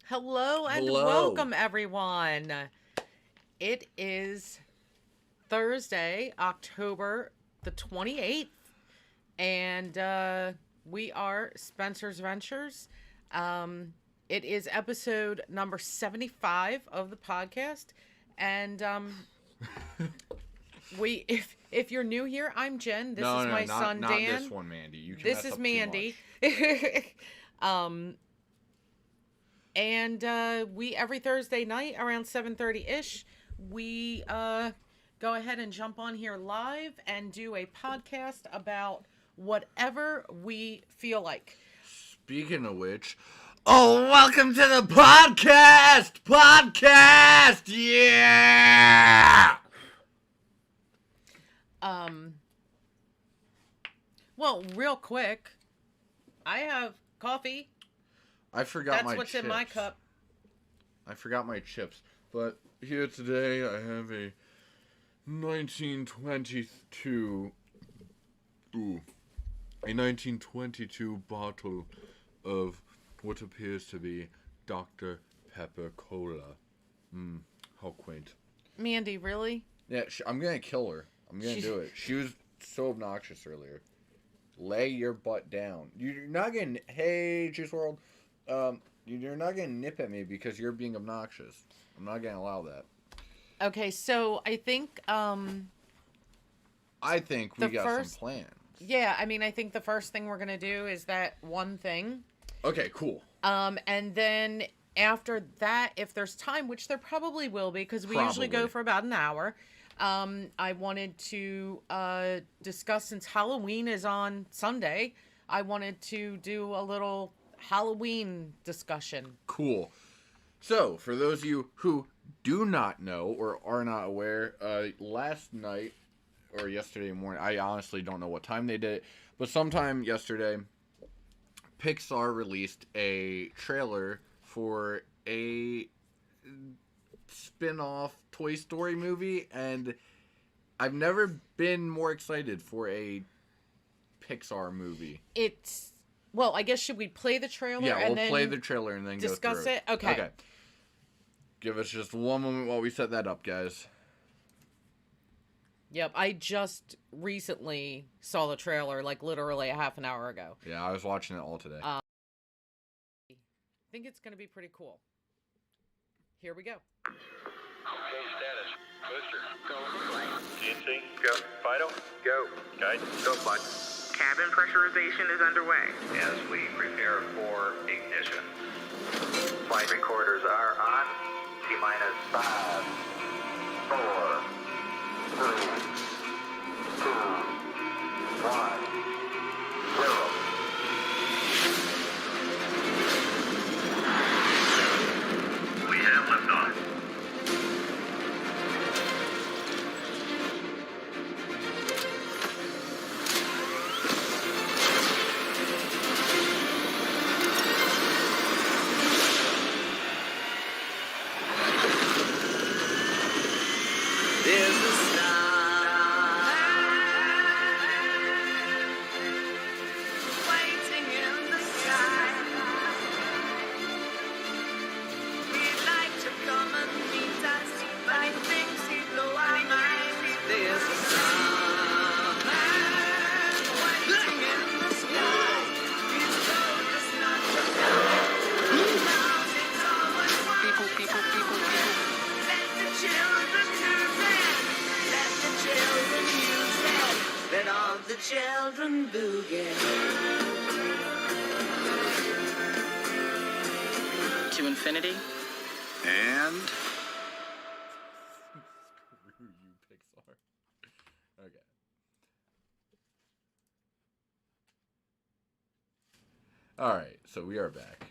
Hello and Hello. welcome, everyone. It is Thursday, October the 28th, and we are Spencer's Ventures. It is episode number 75 of the podcast, and if you're new here, I'm Jen. This No, is no, my not son not this Dan. one, Mandy. You can This mess is up too Mandy. much. um, and we every Thursday night around 7:30 ish, we go ahead and jump on here live and do a podcast about whatever we feel like. Speaking of which, oh, welcome to the podcast! Podcast! Yeah! Um, well, real quick, I have coffee. I forgot That's my what's chips. in my cup. I forgot my chips. But here today, I have a 1922. Ooh. A 1922 bottle of what appears to be Dr. Pepper Cola. How quaint. Mandy, really? Yeah, I'm gonna kill her. I'm gonna do it. She was so obnoxious earlier. Lay your butt down. You're not gonna. Hey, Juice World. You're not gonna nip at me because you're being obnoxious. I'm not gonna allow that. Okay, so I think I think we the got first- some plans. yeah, I mean, I think the first thing we're gonna do is that one thing. Okay, cool. And then after that, if there's time, which there probably will be, because we usually go Probably. for about an hour, I wanted to discuss, since Halloween is on Sunday, I wanted to do a little Halloween discussion. Cool. So, for those of you who do not know or are not aware, last night or yesterday morning, I honestly don't know what time they did it, but sometime yesterday, Pixar released a trailer for a spin-off Toy Story movie, and I've never been more excited for a Pixar movie. Well, I guess, should we play the trailer Yeah, and we'll then play the trailer and then discuss go through it? Okay. Okay. Give us just one moment while we set that up, guys. Yep, I just recently saw the trailer, like literally a half an hour ago. Yeah, I was watching it all today. I think it's going to be pretty cool. Here we go. Okay, status. Booster, go. GNC, go. Fido, go. Guidance, go, bud. Cabin pressurization is underway. As we prepare for ignition. Flight recorders are on. T-minus 5, 4, 3, 2, 1, 0. We have liftoff. There's a star waiting in the sky. He'd like to come and meet us, but he thinks he'd blow our minds. There's a star waiting in the sky. He's told us not to go. Now it's always people. Let the children use it. Let the children use it. Let all the children boogie. To infinity And Screw you, Pixar. Okay. Alright, so we are back.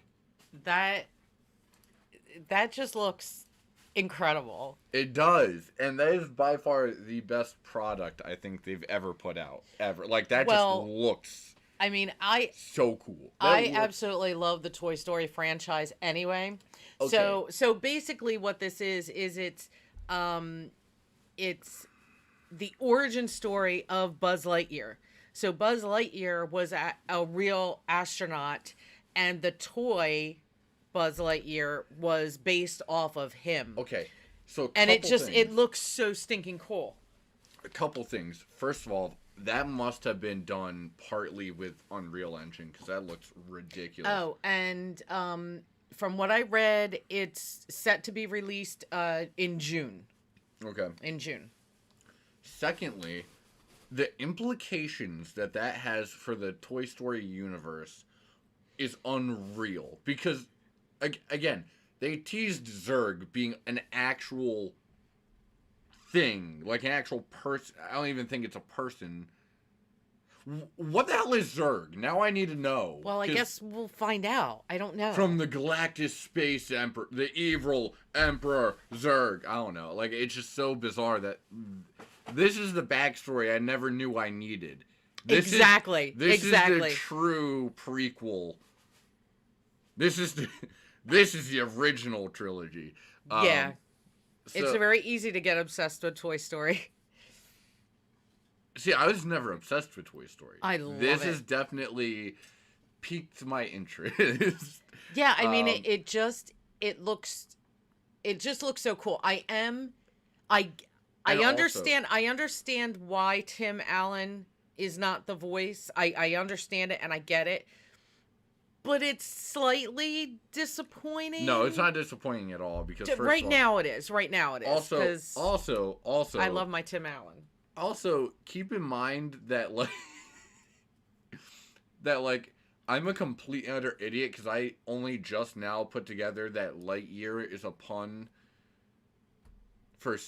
That just looks incredible. It does, and that is by far the best product I think they've ever put out. Ever. Like, that Well, just looks I mean, I so cool. That I looks- absolutely love the Toy Story franchise anyway. Okay. So basically what this is it's the origin story of Buzz Lightyear. So Buzz Lightyear was a real astronaut, and the toy Buzz Lightyear was based off of him. Okay, so And it couple just, things. it looks so stinking cool. A couple things. First of all, that must have been done partly with Unreal Engine because that looks ridiculous. Oh, and from what I read, it's set to be released in June. Okay. In June. Secondly, the implications that has for the Toy Story universe is unreal because, again, they teased Zurg being an actual thing, like an actual person. I don't even think it's a person. What the hell is Zurg? Now I need to know. Well, I 'Cause guess we'll find out. I don't know. from the Galactus Space Emperor, the evil Emperor Zurg. I don't know. Like, it's just so bizarre that this is the backstory I never knew I needed. This is the true prequel. This is the original trilogy. Yeah. So, It's very easy to get obsessed with Toy Story. see, I was never obsessed with Toy Story. I love this it. has definitely piqued my interest. Yeah, I mean, it just looks so cool. I understand why Tim Allen is not the voice. I understand it and I get it. But it's slightly disappointing. No, it's not disappointing at all because first Right of all, now it is. Right now it is. Also, I love my Tim Allen. Also, keep in mind that like I'm a complete and utter idiot because I only just now put together that Lightyear is a pun for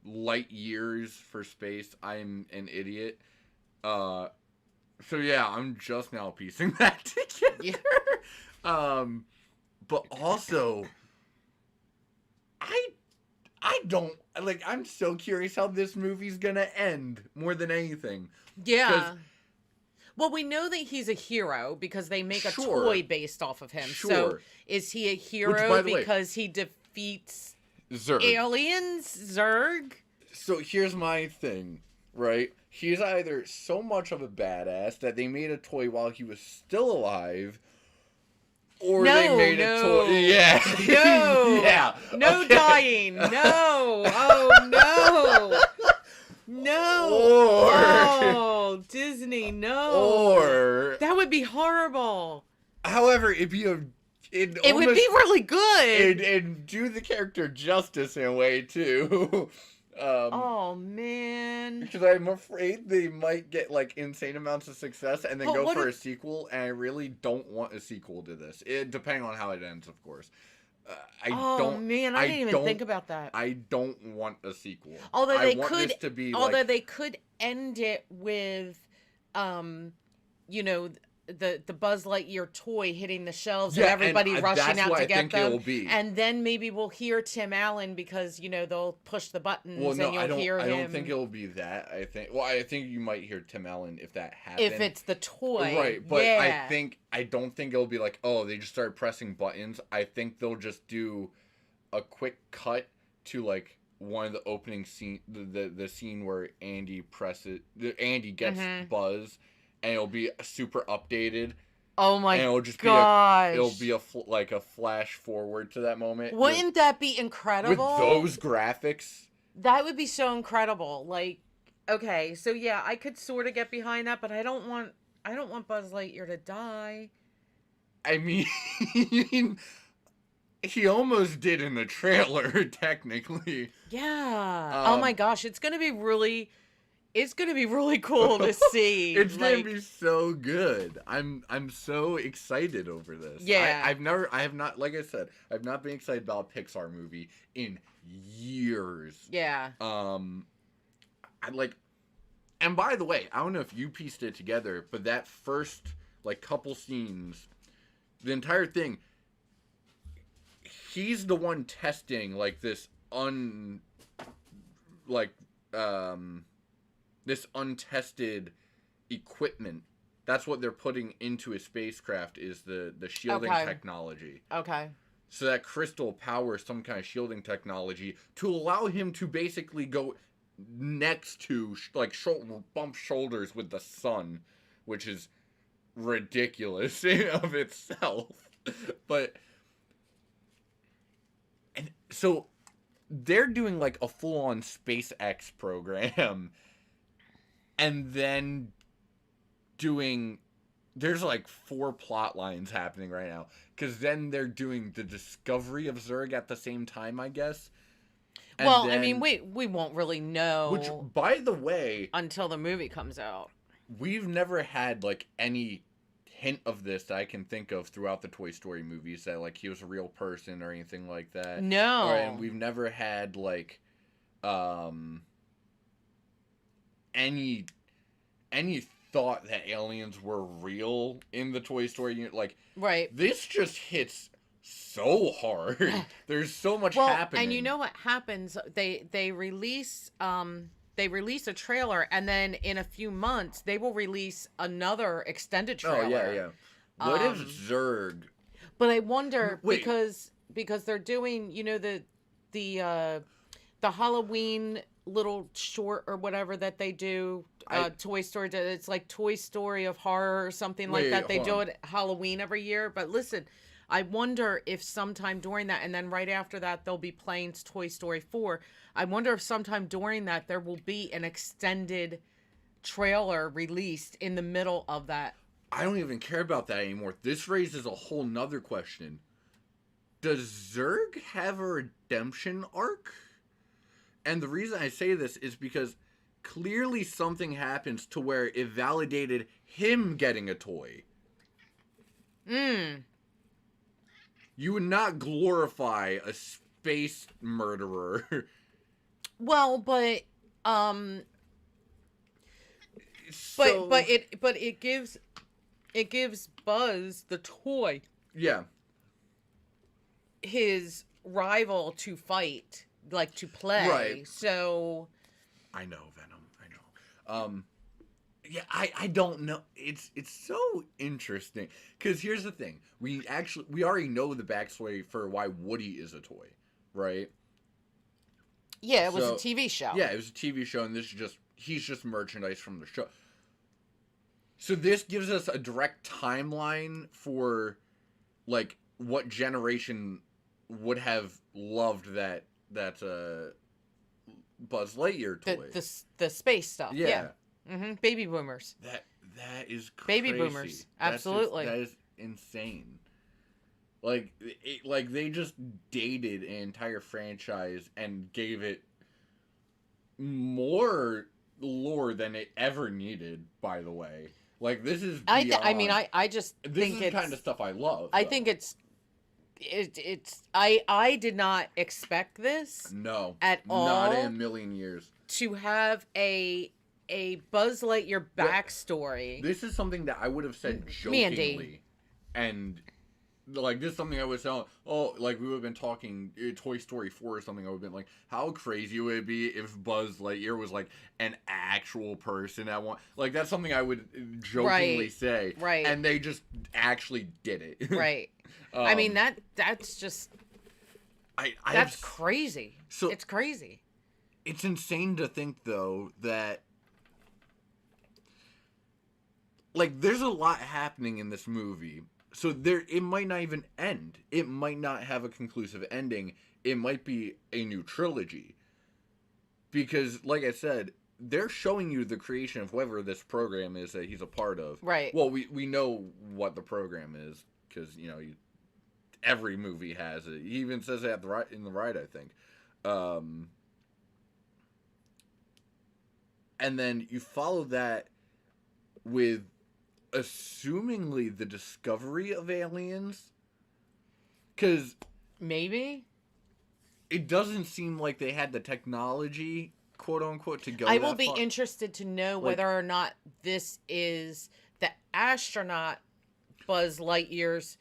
light years for space. I'm an idiot. So yeah, I'm just now piecing that together. Yeah. But also, I don't like. I'm so curious how this movie's gonna end more than anything. Yeah. Well, we know that he's a hero because they make a Sure. toy based off of him. Sure. So is he a hero by the way- because he defeats Zurg. aliens? Zurg? So here's my thing, right? He's either so much of a badass that they made a toy while he was still alive, or they made a toy. Yeah. No. Yeah. No Okay. dying. No. Oh, no. No. Or- Oh, Disney, no. Or, That would be horrible. however, it would be really good. and do the character justice in a way too. Oh, man. Because I'm afraid they might get like insane amounts of success and then But go what for if- a sequel, and I really don't want a sequel to this. Depending on how it ends, of course. I didn't even think about that. I don't want a sequel. Although I they want could, this to be although like, they could end it with, you know, the Buzz Lightyear toy hitting the shelves and Yeah, everybody and rushing that's out what to I get think them. it'll be. And then maybe we'll hear Tim Allen because they'll push the buttons well, no, and you'll I don't. hear him. I don't think it'll be that. I think you might hear Tim Allen if that happens. if it's the toy, Right, but yeah. I don't think it'll be like, oh, they just started pressing buttons. I think they'll just do a quick cut to like one of the opening scene, the scene where Andy gets Mm-hmm. Buzz, and it'll be super updated. Oh my And it'll just gosh. it'll be a flash forward to that moment. Wouldn't that be with incredible? those graphics? That would be so incredible. Like, okay, so yeah, I could sort of get behind that, but I don't want Buzz Lightyear to die. I mean, he almost did in the trailer, technically. Yeah. Oh my gosh, it's gonna be really cool to see. It's like, gonna be so good. I'm so excited over this. Yeah. I have not, like I said, I've not been excited about a Pixar movie in years. Yeah. And by the way, I don't know if you pieced it together, but that first like couple scenes, the entire thing, he's the one testing like this this untested equipment. That's what they're putting into his spacecraft is the shielding Okay. technology. Okay. So that crystal powers some kind of shielding technology to allow him to basically go next to bump shoulders with the sun, which is ridiculous in of itself. But So they're doing like a full-on SpaceX program, and then doing. There's like 4 plot lines happening right now, because then they're doing the discovery of Zurg at the same time, I guess. And Well, I then- mean, we won't really know which, by the way, until the movie comes out. we've never had like any hint of this that I can think of throughout the Toy Story movies, that like he was a real person or anything like that. No. And we've never had like any thought that aliens were real in the Toy Story unit. Like, Right. this just hits so hard. There's so much Well, happening. and you know what happens? They release a trailer, and then in a few months they will release another extended trailer. Oh yeah, yeah. What if Um, Zurg? But I wonder Wait. because they're doing, you know, the Halloween little short or whatever that they do, Toy Story. It's like Toy Story of Horror or something like Wait, that. They hold do on. it Halloween every year. But listen, I wonder if sometime during that, and then right after that, they'll be playing Toy Story 4. I wonder if sometime during that there will be an extended trailer released in the middle of that. I don't even care about that anymore. This raises a whole nother question. Does Zurg have a redemption arc? And the reason I say this is because clearly something happens to where it validated him getting a toy. You would not glorify a space murderer. Well, but So- but it gives Buzz the toy yeah. his rival to fight, like to play. Right. So I know, Venom. I know. Yeah, I don't know. It's so interesting, because here's the thing: we already know the backstory for why Woody is a toy, right? yeah, it was So- a TV show. Yeah, it was a TV show, and he's just merchandise from the show. So this gives us a direct timeline for, like, what generation would have loved that Buzz Lightyear toy. The space stuff. yeah. Baby boomers. That is crazy. Baby boomers. That's just- Absolutely. that is insane. Like like they just dated an entire franchise and gave it more lore than it ever needed. By the way, like, this is I beyond- just this think is it's the kind of stuff I love. I though. think it's I did not expect this no at not in all. a million years. to have a Buzz Lightyear backstory. This is something that I would have said Mandy. jokingly, and like, this is something I would say. Oh, like, we would have been talking Toy Story 4 or something. I would have been like, how crazy would it be if Buzz Lightyear was like an actual person at one? Like, that's something I would jokingly Right. say, Right. And they just actually did it, Right. I mean, that's just that's crazy. So- it's crazy. It's insane to think, though, that, like, there's a lot happening in this movie. So it might not even end. It might not have a conclusive ending. It might be a new trilogy. Because, like I said, they're showing you the creation of whatever this program is that he's a part of. Right. Well, we know what the program is, because, you know, every movie has it. He even says it in the ride, I think. And then you follow that with assumingly the discovery of aliens, because Maybe. it doesn't seem like they had the technology, quote unquote, to go. I will that be far. interested to know Like- whether or not this is the astronaut Buzz Lightyear's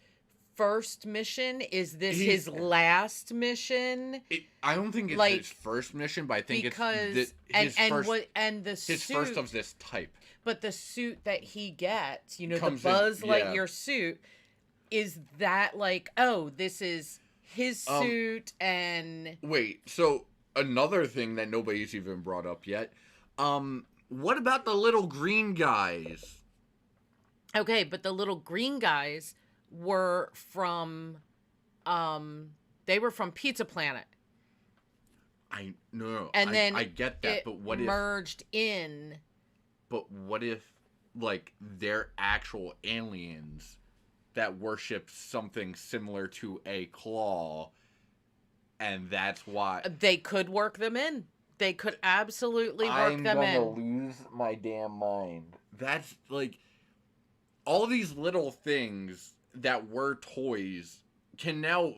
first mission. Is this He's- his last mission? I don't think it's like, his first mission, but I think Because it's his first, his suit, first of this type. but the suit that he gets, you know, the Comes in- Buzz yeah. Lightyear suit, is that like, oh, this is his suit and Wait, so another thing that nobody's even brought up yet. What about the little green guys? okay, but the little green guys were from they were from Pizza Planet. No, And then I get that, it but what if? merged in. But what if, like, they're actual aliens that worship something similar to a claw, and that's why They could work them in. They could absolutely work them in. lose my damn mind. That's like all these little things that were toys can now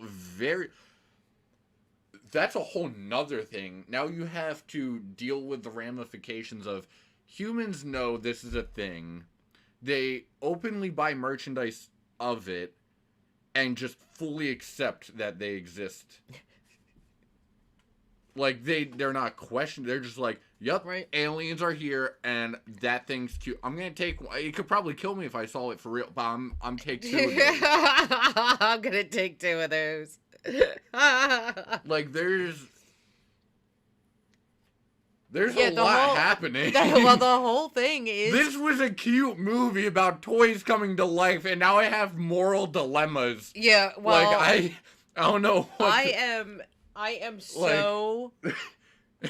that's a whole nother thing. Now you have to deal with the ramifications of humans know this is a thing. They openly buy merchandise of it and just fully accept that they exist. Like, they're not questioning. They're just like, yep, Right. aliens are here, and that thing's cute. I'm gonna take one. It could probably kill me if I saw it for real, but I'm take 2 of those. I'm gonna take 2 of those. Like, there's Yeah, a the lot whole- happening. Well, the whole thing is This was a cute movie about toys coming to life, and now I have moral dilemmas. yeah. Well, Like, I don't know what I am so.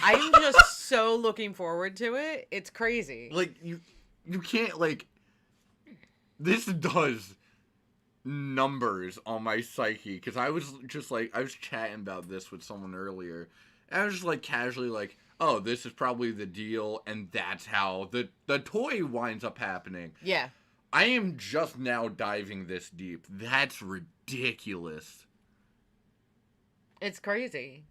I'm just so looking forward to it. It's crazy. like you can't, like, this does numbers on my psyche, because I was just like, I was chatting about this with someone earlier, and I was just like casually like, oh, this is probably the deal, and that's how the toy winds up happening. Yeah. I am just now diving this deep. That's ridiculous. It's crazy.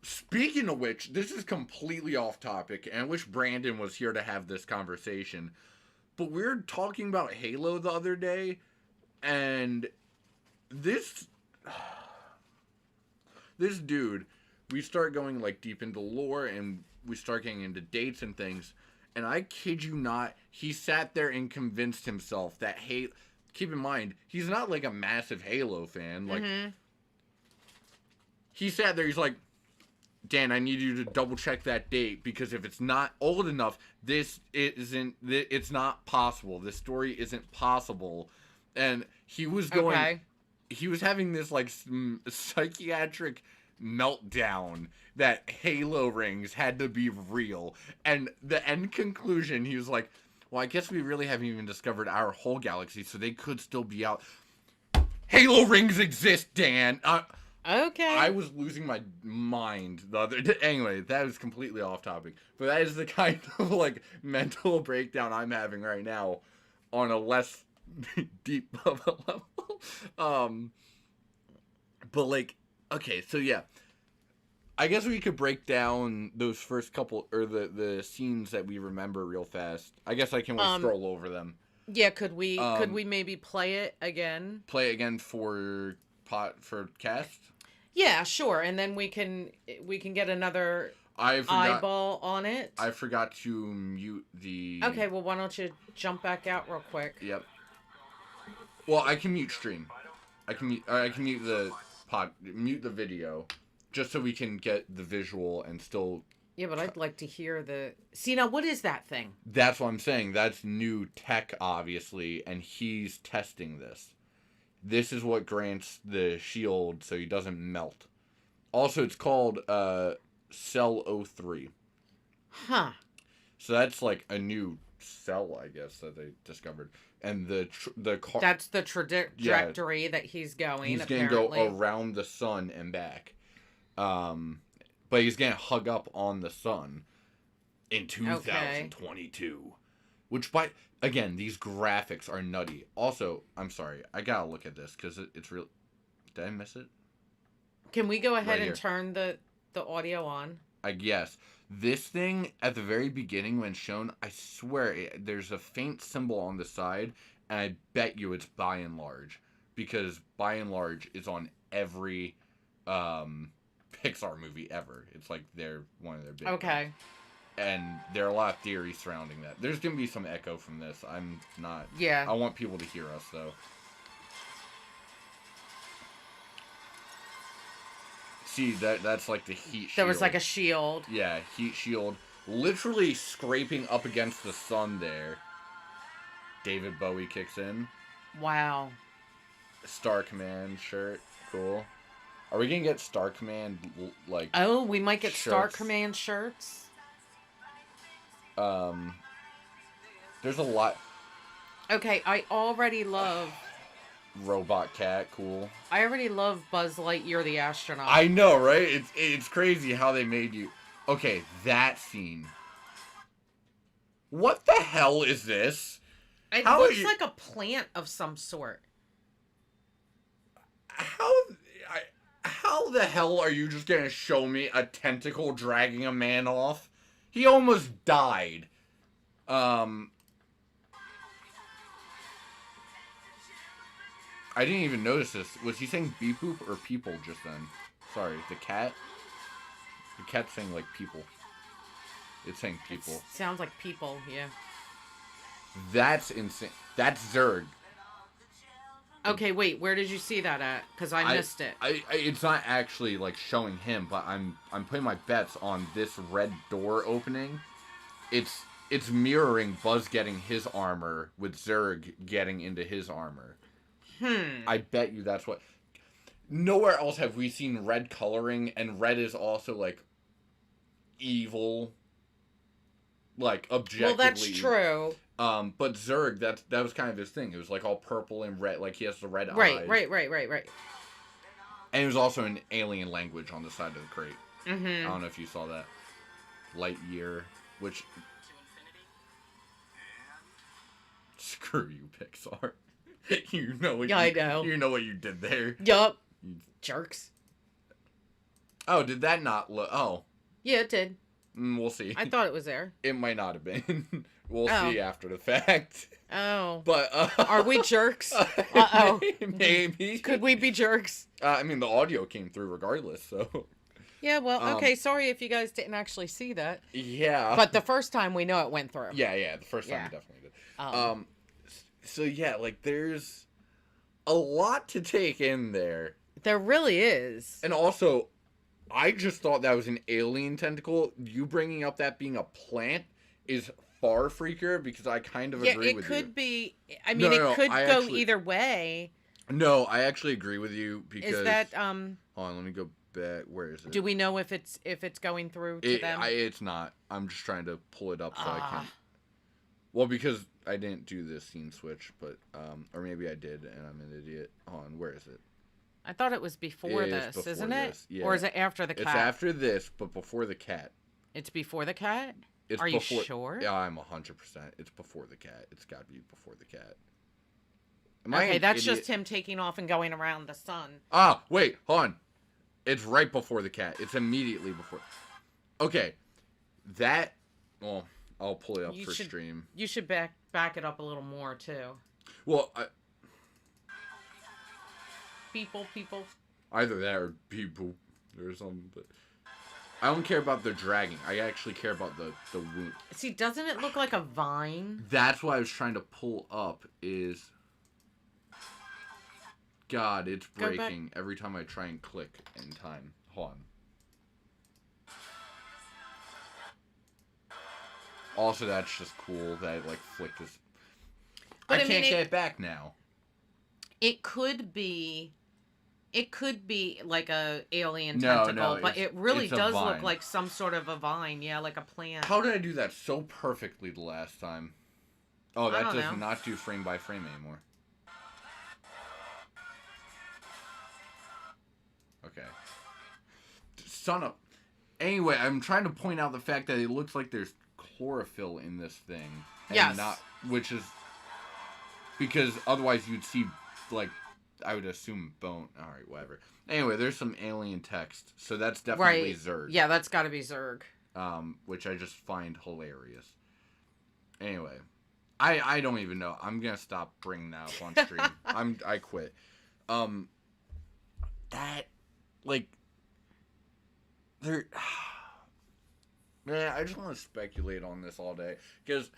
Speaking of which, this is completely off topic, and I wish Brandon was here to have this conversation. But we were talking about Halo the other day, and this dude, we start going, like, deep into lore, and we start getting into dates and things, and I kid you not, he sat there and convinced himself that keep in mind, he's not, like, a massive Halo fan, like, he sat there, he's like, Dan, I need you to double check that date, because if it's not old enough, it's not possible. This story isn't possible. And he was going, Okay. he was having this, like, psychiatric meltdown that Halo rings had to be real. And the end conclusion, he was like, well, I guess we really haven't even discovered our whole galaxy, so they could still be out. Halo rings exist, Dan! Okay. I was losing my mind the other day. Anyway, that was completely off topic. But that is the kind of, like, mental breakdown I'm having right now on a less deep of a level. But, like, okay, so yeah. I guess we could break down those first couple, or the scenes that we remember real fast. I guess I can scroll over them. Yeah, could we maybe play it again? Play it again for cast? Yeah, sure. And then we can get another eyeball on it. I forgot to mute the... Okay, well, why don't you jump back out real quick? Yep. Well, I can mute stream. I can mute the video, just so we can get the visual and still... Yeah, but I'd like to hear the... See, now, what is that thing? That's what I'm saying. That's new tech, obviously, and he's testing this. This is what grants the shield so he doesn't melt. Also, it's called Cell 03. Huh. So that's like a new cell, I guess, that they discovered. And the car... That's the trajectory that he's going, He's apparently. going to go around the sun and back. But he's going to hug up on the sun in 2022. Which, again, these graphics are nutty. Also, I'm sorry, I gotta look at this, because it's real... Did I miss it? Can we go ahead Right and turn the audio on? I guess. This thing, at the very beginning when shown, I swear, there's a faint symbol on the side, and I bet you it's By and Large. Because By and Large is on every Pixar movie ever. It's like one of their big Okay. ones. And there are a lot of theories surrounding that. There's going to be some echo from this. I'm not... Yeah. I want people to hear us, though. See, that's like the heat shield. There was like a shield. Yeah, heat shield. Literally scraping up against the sun there. David Bowie kicks in. Wow. Star Command shirt. Cool. Are we gonna get Star Command like? Oh, we might get Star shirts? Command shirts. There's a lot. Okay, I already love Robot cat, cool. Buzz Lightyear the astronaut. I know, right? It's crazy how they made you. Okay, that scene. What the hell is this? It how looks you- like a plant of some sort. How the hell are you just gonna show me a tentacle dragging a man off? He almost died. I didn't even notice this. Was he saying beep boop or people just then? Sorry, the cat? The cat's saying like people. It's saying people. Sounds like people, yeah. That's insane. That's Zurg. Okay, wait, where did you see that at? Because I missed it. It's not actually like showing him, but I'm putting my bets on this red door opening. It's mirroring Buzz getting his armor with Zurg getting into his armor. I bet you that's what. Nowhere else have we seen red coloring, and red is also like evil. Like objectively. Well, that's true. But Zurg, that was kind of his thing. It was like all purple and red, like he has the red eyes. Right. And it was also an alien language on the side of the crate. Mm-hmm. I don't know if you saw that. Lightyear, which... Screw you, Pixar. You know what I know. You know what you did there. Yup. Jerks. Oh, did that not look... Oh. Yeah, it did. We'll see. I thought it was there. It might not have been. We'll Oh. see after the fact. Oh. But, Are we jerks? Uh-oh. Maybe. Could we be jerks? I mean, the audio came through regardless, so... Yeah, well, okay, sorry if you guys didn't actually see that. Yeah. But the first time we know it went through. Yeah, the first time Yeah. we definitely did. So yeah, like, there's a lot to take in there. There really is. And also, I just thought that was an alien tentacle. You bringing up that being a plant is far freakier because I kind of agree with you. Yeah, it could be. I mean, No, it could I go actually- either way. No, I actually agree with you because... Is that Hold on, let me go back. Where is it? Do we know if it's going through to them? It's not. I'm just trying to pull it up so I can... Ah. Well, because I didn't do this scene switch, but... Or maybe I did, and I'm an idiot. Hold on, where is it? I thought it was before It is this, before isn't this, it? yeah. Or is it after the cat? It's after this, but before the cat. It's before the cat? It's Are before, you sure? Yeah, I'm 100%. It's before the cat. It's got to be before the cat. Am I Okay, an that's idiot? just him taking off and going around the sun. Ah, wait, hold on. It's right before the cat. It's immediately before. Okay, that. Well, I'll pull it up for stream. You should back it up a little more too. Well, People. either that or people or something. But I don't care about the dragging. I actually care about the wound. See, doesn't it look like a vine? That's what I was trying to pull up. Is God, it's Go back. breaking every time I try and click in time. Hold on. Also, that's just cool that it, like, flicked this. But I I mean, can't get it back now. It could be like a alien No, tentacle, but it's- it really it's a does vine. look like some sort of a vine. Yeah, like a plant. How did I do that so perfectly the last time? Oh, I that don't does know. not do frame by frame anymore. Okay. Son of... Anyway, I'm trying to point out the fact that it looks like there's chlorophyll in this thing. And Yes. Not, which is... Because otherwise you'd see, like, I would assume bone. Alright, whatever. Anyway, there's some alien text. So that's definitely Right. Zurg. Yeah, that's got to be Zurg. Which I just find hilarious. Anyway. I don't even know. I'm gonna stop bringing that up on stream. I quit. That, like, there... Man, I just want to speculate on this all day. Because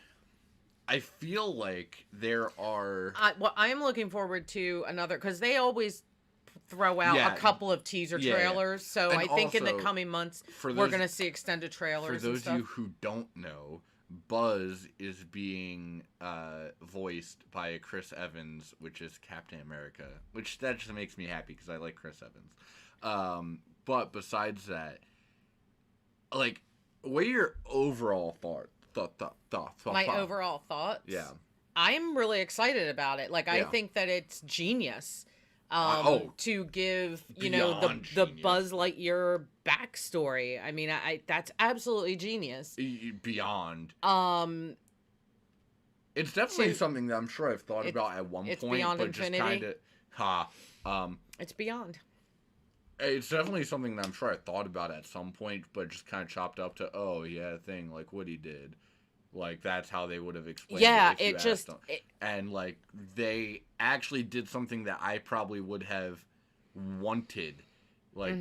I feel like there are... Well, I am looking forward to another, because they always throw out Yeah. a couple of teaser Yeah. trailers. So And I think in the also, coming months, for we're those- going to see extended trailers For and those stuff. of you who don't know, Buzz is being voiced by Chris Evans, which is Captain America, which that just makes me happy because I like Chris Evans. But besides that, like, what are your overall thoughts? My overall thoughts? Yeah. I'm really excited about it. Like, I Yeah. think that it's genius. To give, the Beyond genius. Buzz Lightyear backstory. I mean, that's absolutely genius. Beyond. It's To- definitely something that I'm sure I've thought about at one it's point, beyond but just infinity. kind of, It's beyond. it's definitely something that I'm sure I thought about at some point, but just kind of chopped up to, oh, he had a thing like Woody did. Like, that's how they would have explained Yeah, it. If you it asked just... them. It, And, like, they actually did something that I probably would have wanted. Like,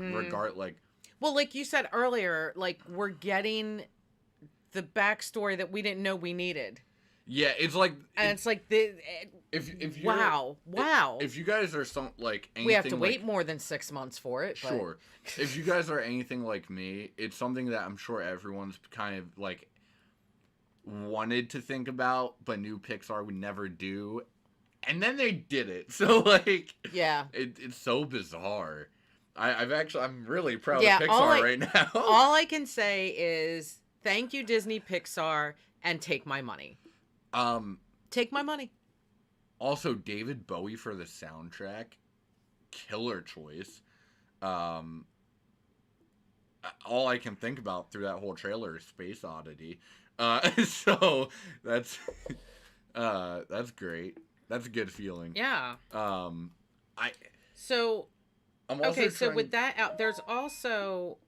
well, like you said earlier, like, we're getting the backstory that we didn't know we needed. yeah, it's like... And it's like, if you're... wow. If you guys are anything We have to wait like, more than 6 months for it. But... Sure. If you guys are anything like me, it's something that I'm sure everyone's kind of, like, wanted to think about, but knew Pixar would never do. And then they did it. So, like... Yeah. It's so bizarre. I'm really proud Yeah, of Pixar right now. All I can say is thank you, Disney Pixar, and take my money. Take my money. Also, David Bowie for the soundtrack, killer choice. All I can think about through that whole trailer is Space Oddity. So that's great. That's a good feeling. Yeah. I'm So also okay, so trying- with that out, there's also,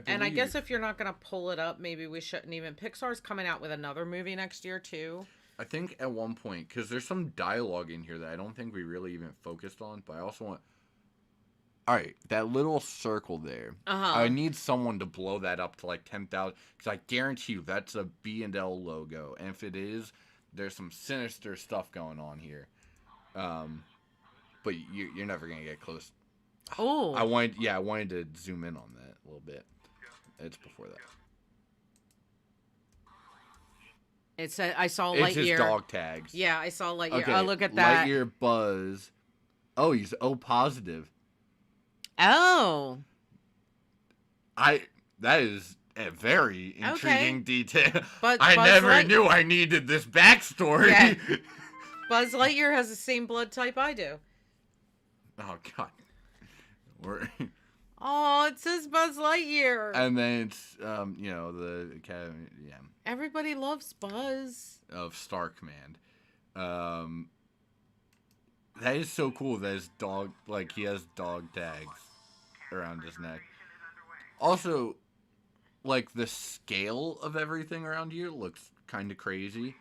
and I guess believe- if you're not gonna pull it up, maybe we shouldn't even. Pixar's coming out with another movie next year too. I think at one point, because there's some dialogue in here that I don't think we really even focused on, but I also want... Alright, that little circle there. Uh-huh. I need someone to blow that up to like 10,000, because I guarantee you that's a B&L logo, and if it is, there's some sinister stuff going on here. But you're never going to get close. Oh. I wanted to zoom in on that a little bit. It's before that. It said I saw It's Lightyear. his dog tags. Yeah, I saw Lightyear. Okay, Oh, look at that. Lightyear, Buzz. Oh, he's O positive. Oh. That is a very intriguing detail. But I Buzz never knew I needed this backstory. Yeah. Buzz Lightyear has the same blood type I do. Oh God. Oh, it says Buzz Lightyear. And then it's the Academy, Everybody loves Buzz. of Star Command. That is so cool that his dog, like, he has dog tags around his neck. Also, like, the scale of everything around here looks kind of crazy.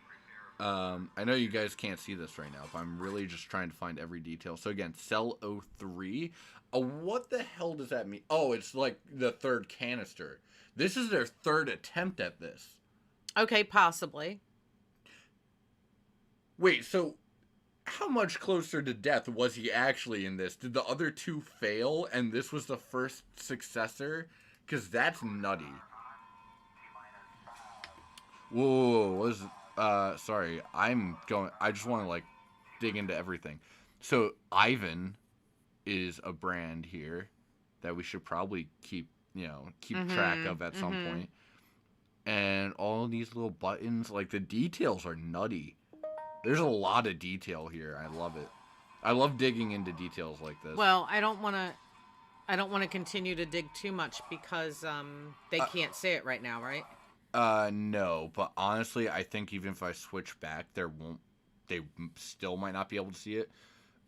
I know you guys can't see this right now, but I'm really just trying to find every detail. So again, Cell 03. What the hell does that mean? Oh, it's like the third canister. This is their third attempt at this. Okay, possibly. Wait, so how much closer to death was he actually in this? Did the other two fail and this was the first successor? Because that's nutty. Whoa, sorry. I just want to, like, dig into everything. So, Ivan is a brand here that we should probably keep track of at some point. And all these little buttons, like, the details are nutty. There's a lot of detail here. I love it. I love digging into details like this. Well, I don't want to continue to dig too much because they can't say it right now, right? No, but honestly, I think even if I switch back, they still might not be able to see it.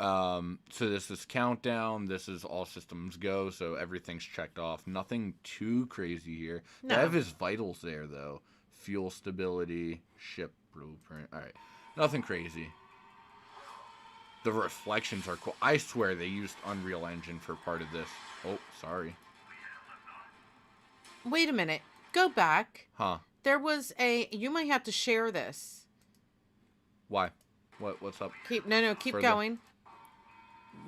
So this is countdown. This is all systems go. So everything's checked off. Nothing too crazy here. No. They have his vitals there though. Fuel stability, ship blueprint. All right, nothing crazy. The reflections are cool. I swear they used Unreal Engine for part of this. Oh, sorry. Wait a minute. Go back. Huh? There was you might have to share this. Why? What's up? Keep Further. going.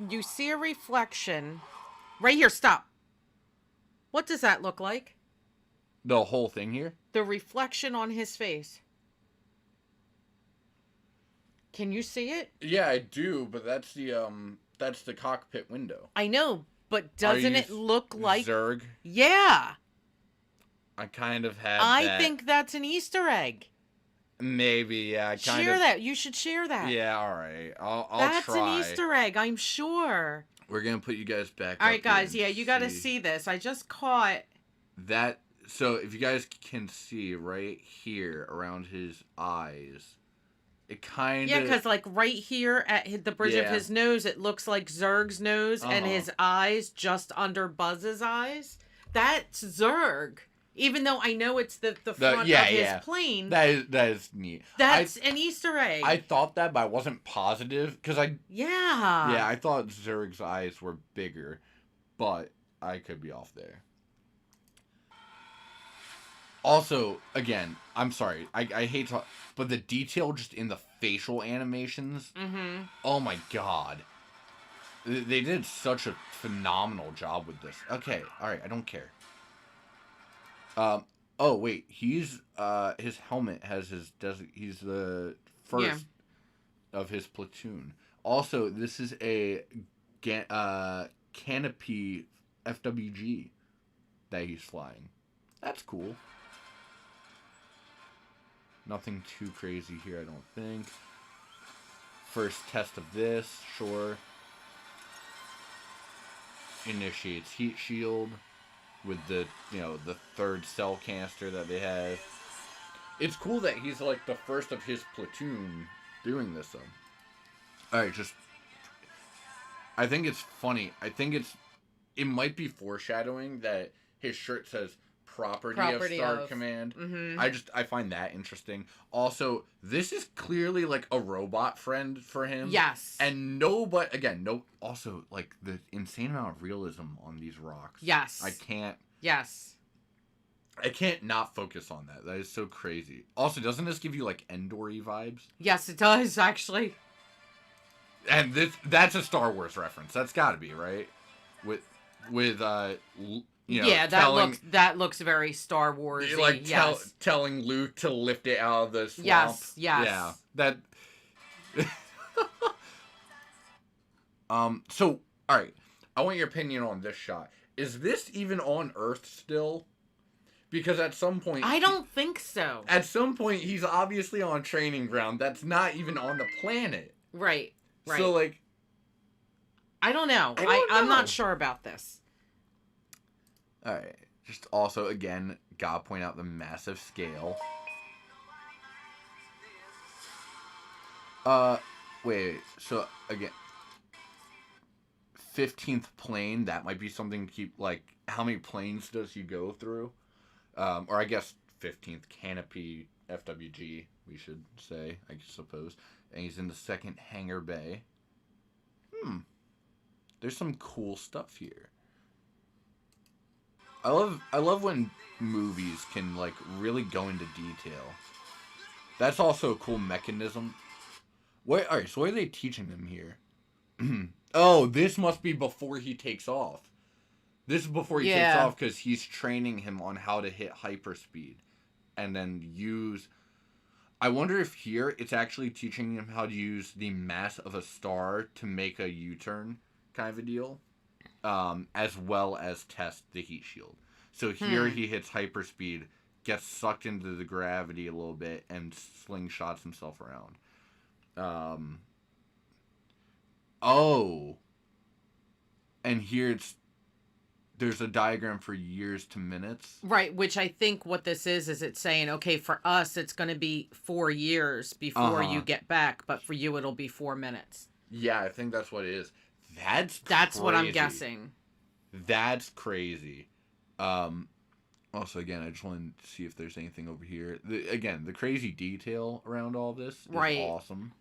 You see a reflection. Right here, stop. What does that look like? The whole thing here? The reflection on his face. Can you see it? Yeah, I do, but that's the cockpit window. I know, but Are doesn't you it look like... Zurg? Yeah. I kind of had I that. think that's an Easter egg. Maybe, yeah. I kind Share of. that. You should share that. Yeah, all right. I'll That's try. an Easter egg, I'm sure. We're gonna put you guys back. All up right, here guys. and Yeah, you got to see this. I just caught... that. So if you guys can see right here around his eyes, it kind of. Yeah, because like right here at the bridge of Yeah. his nose, it looks like Zurg's nose, and Uh-huh. his eyes just under Buzz's eyes. That's Zurg. Even though I know it's the front of his plane, That is neat. that's an Easter egg. I thought that, but I wasn't positive because Yeah. I thought Zurg's eyes were bigger, but I could be off there. Also, again, I'm sorry, I hate to, but the detail just in the facial animations, oh my god. They did such a phenomenal job with this. Okay, alright, I don't care. Oh wait, he's, his helmet has his, he's the first of his platoon. Also, this is a, canopy FWG that he's flying. That's cool. Nothing too crazy here, I don't think. First test of this, sure. Initiates heat shield with the, the third cell canister that they have. It's cool that he's like the first of his platoon doing this though. Alright, I think it's funny. It might be foreshadowing that his shirt says property of Star Command. I find that interesting. Also, this is clearly like a robot friend for him. Yes. And also like the insane amount of realism on these rocks. Yes. I can't not focus on that. That is so crazy. Also, doesn't this give you like Endor-y vibes? Yes, it does actually. And that's a Star Wars reference. That's got to be, right? With that looks very Star Wars. Like telling Luke to lift it out of the swamp. Yes. Yeah. That. So, all right. I want your opinion on this shot. Is this even on Earth still? Because at some point, I don't think so. At some point, he's obviously on training ground. That's not even on the planet. Right. So, like, I don't know. I'm not sure about this. All right. Just also, again, gotta point out the massive scale. Wait. So, again, 15th plane, that might be something to keep, like, how many planes does he go through? Or I guess 15th canopy FWG, we should say, I suppose. And he's in the second hangar bay. There's some cool stuff here. I love when movies can, like, really go into detail. That's also a cool mechanism. Alright, so what are they teaching them here? Oh, this must be before he takes off. This is before he takes off because he's training him on how to hit hyperspeed. And then use... I wonder if here it's actually teaching him how to use the mass of a star to make a U-turn kind of a deal. As well as test the heat shield. So here he hits hyperspeed, gets sucked into the gravity a little bit, and slingshots himself around. And here there's a diagram for years to minutes. Right, which I think what this is it's saying, okay, for us it's going to be 4 years before you get back, but for you it'll be 4 minutes. Yeah, I think that's what it is. That's crazy. What I'm guessing. That's crazy. Also, again, I just wanted to see if there's anything over here. The crazy detail around all this is awesome.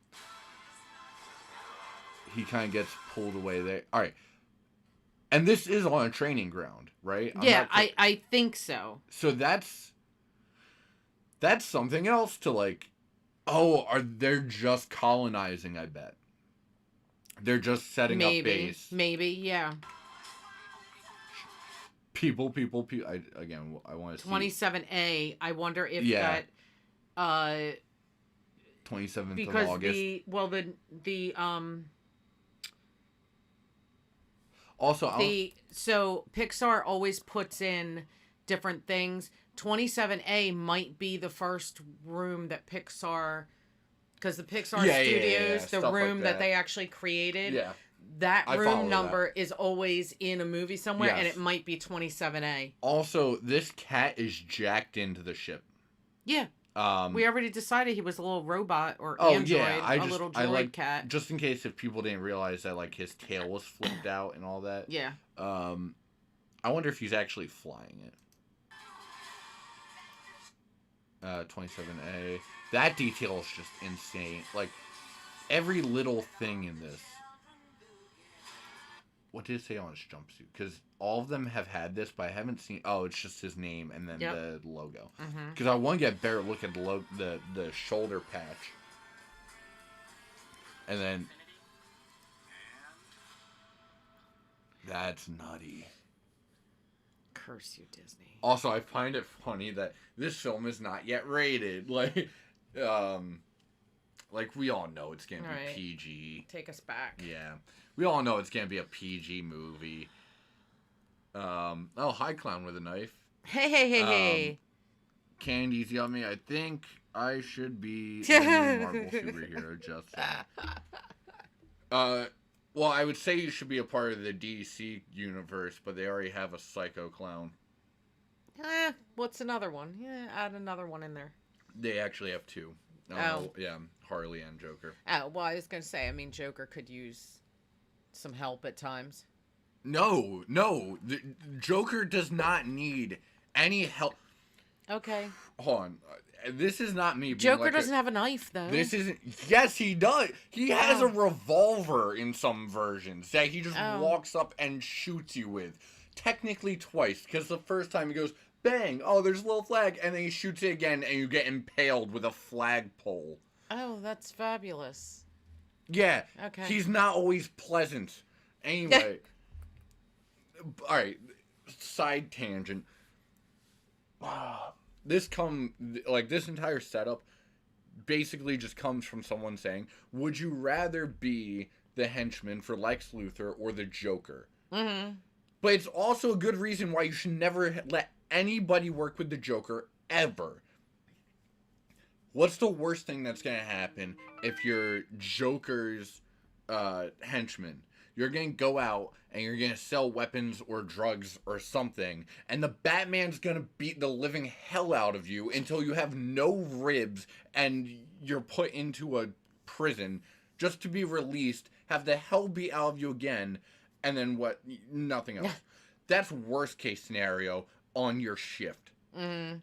He kind of gets pulled away there. All right. And this is on a training ground, right? I think so. So that's something else to, like, they're just colonizing, I bet. They're just setting up base. Maybe, yeah. People. I want to see. 27A. I wonder if that... 27th because of August. So Pixar always puts in different things. 27A might be the first room that Pixar, because the Pixar Studios, the stuff room like that they actually created, Yeah. that I room follow number is always in a movie somewhere, and Yes. it might be 27A. Also, this cat is jacked into the ship. Yeah. We already decided he was a little robot or android, a little droid cat. Just in case if people didn't realize that like his tail was flipped out and all that. Yeah. I wonder if he's actually flying it. 27A. That detail is just insane. Like every little thing in this. What did it say on his jumpsuit? Because all of them have had this, but I haven't seen. Oh, it's just his name and then the logo. Because I want to get a better look at the shoulder patch. And then that's nutty. Curse you, Disney. Also, I find it funny that this film is not yet rated. Like we all know it's gonna be PG. Take us back. Yeah. We all know it's gonna be a PG movie. Hi Clown with a knife. Hey. Candy's yummy. I think I should be the new Marvel superhero, just well, I would say you should be a part of the DC universe, but they already have a Psycho Clown. What's another one? Yeah, add another one in there. They actually have two. Yeah, Harley and Joker. Oh, well, I was going to say, I mean, Joker could use some help at times. No. The Joker does not need any help. Okay. Hold on. This is not me being Joker like doesn't have a knife, though. This isn't... Yes, he does. He has a revolver in some versions that he just walks up and shoots you with. Technically twice, because the first time he goes, bang, oh, there's a little flag, and then he shoots it again, and you get impaled with a flagpole. Oh, that's fabulous. Yeah. Okay. He's not always pleasant. Anyway. Alright. Side tangent. This entire setup basically just comes from someone saying, would you rather be the henchman for Lex Luthor or the Joker? Mm-hmm. But it's also a good reason why you should never let anybody work with the Joker ever. What's the worst thing that's going to happen if you're Joker's henchman? You're going to go out and you're going to sell weapons or drugs or something, and the Batman's going to beat the living hell out of you until you have no ribs and you're put into a prison just to be released, have the hell beat out of you again, and then what? Nothing else. That's worst case scenario on your shift. Mm-hmm.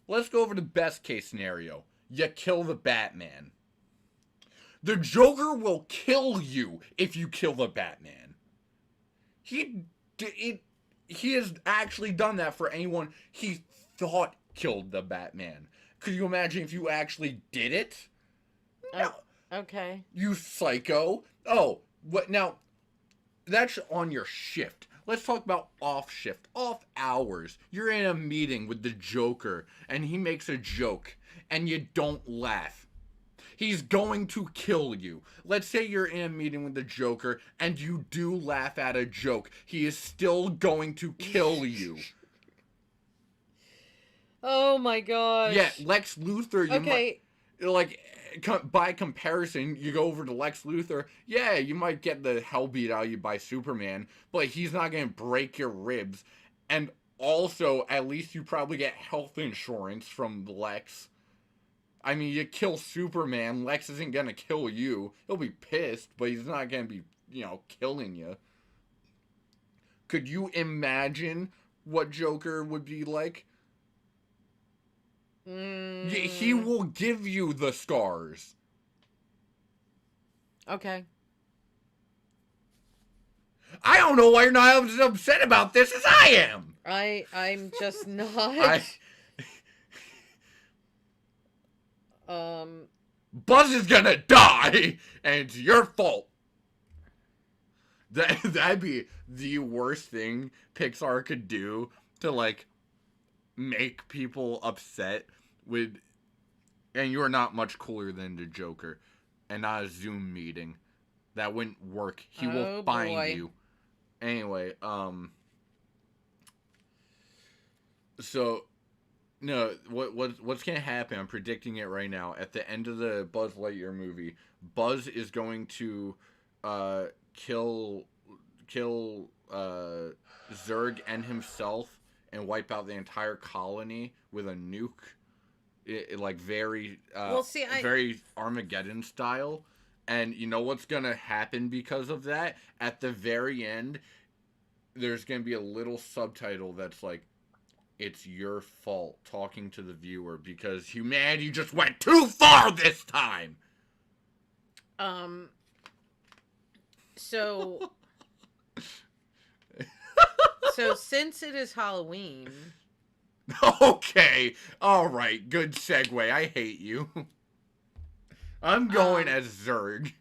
Let's go over to best case scenario. You kill the Batman. The Joker will kill you if you kill the Batman. He has actually done that for anyone he thought killed the Batman. Could you imagine if you actually did it? No. Okay. You psycho. Oh, what now? That's on your shift. Let's talk about off shift, off hours. You're in a meeting with the Joker and he makes a joke and you don't laugh. He's going to kill you. Let's say you're in a meeting with the Joker and you do laugh at a joke. He is still going to kill you. Oh my gosh. Yeah, Lex Luthor, Okay. by comparison, you go over to Lex Luthor, yeah, you might get the hell beat out of you by Superman, but he's not going to break your ribs. And also, at least you probably get health insurance from Lex. I mean, you kill Superman, Lex isn't going to kill you. He'll be pissed, but he's not going to be, killing you. Could you imagine what Joker would be like? He will give you the scars. Okay. I don't know why you're not as upset about this as I am. I'm just not. Buzz is gonna die, and it's your fault. That'd be the worst thing Pixar could do to make people upset with And you're not much cooler than the Joker. And not a Zoom meeting. That wouldn't work. He will find boy. you. Anyway, so no, what's gonna happen? I'm predicting it right now. At the end of the Buzz Lightyear movie, Buzz is going to kill Zurg and himself and wipe out the entire colony with a nuke. Like very very Armageddon style. And you know what's gonna happen because of that? At the very end, there's gonna be a little subtitle that's like, "It's your fault," talking to the viewer because humanity just went too far this time. So since it is Halloween. Okay, all right, good segue. I hate you. I'm going as Zurg.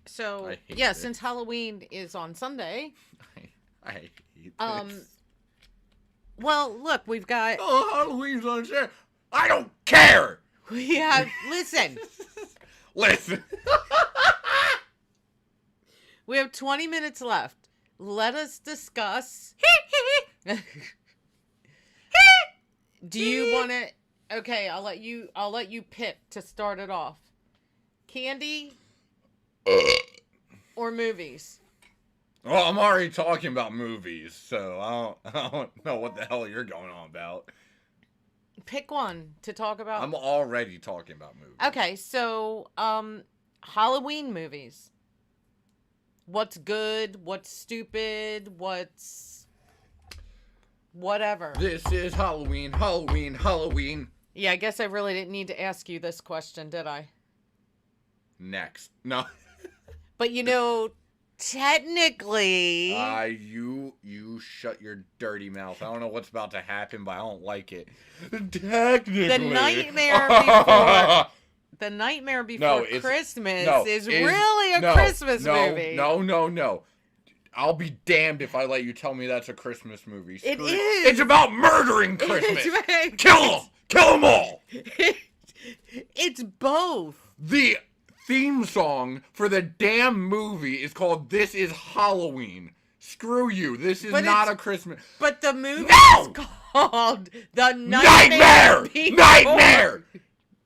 So hate yeah, this. since Halloween is on Sunday. I hate this. Well, look, we've got. Oh, Halloween's on Saturday. I don't care. We have. Listen. Listen. We have 20 minutes left. Let us discuss. Do you want to? Okay, I'll let you pick to start it off. Candy or movies? Well, I'm already talking about movies, so I don't know what the hell you're going on about. Pick one to talk about. I'm already talking about movies. Okay, so Halloween movies. What's good? What's stupid? What's whatever? This is Halloween, Halloween, Halloween. Yeah, I guess I really didn't need to ask you this question, did I? Next. No. But you know, technically, you shut your dirty mouth. I don't know what's about to happen, but I don't like it. Technically. The Nightmare Before The Nightmare Before Christmas is really a Christmas movie. No. I'll be damned if I let you tell me that's a Christmas movie. It Screw is. It's about murdering Christmas. It's- Kill them! Kill them all! It's both. The theme song for the damn movie is called This Is Halloween. Screw you. This is not a Christmas. But the movie No! is called The Nightmare Before.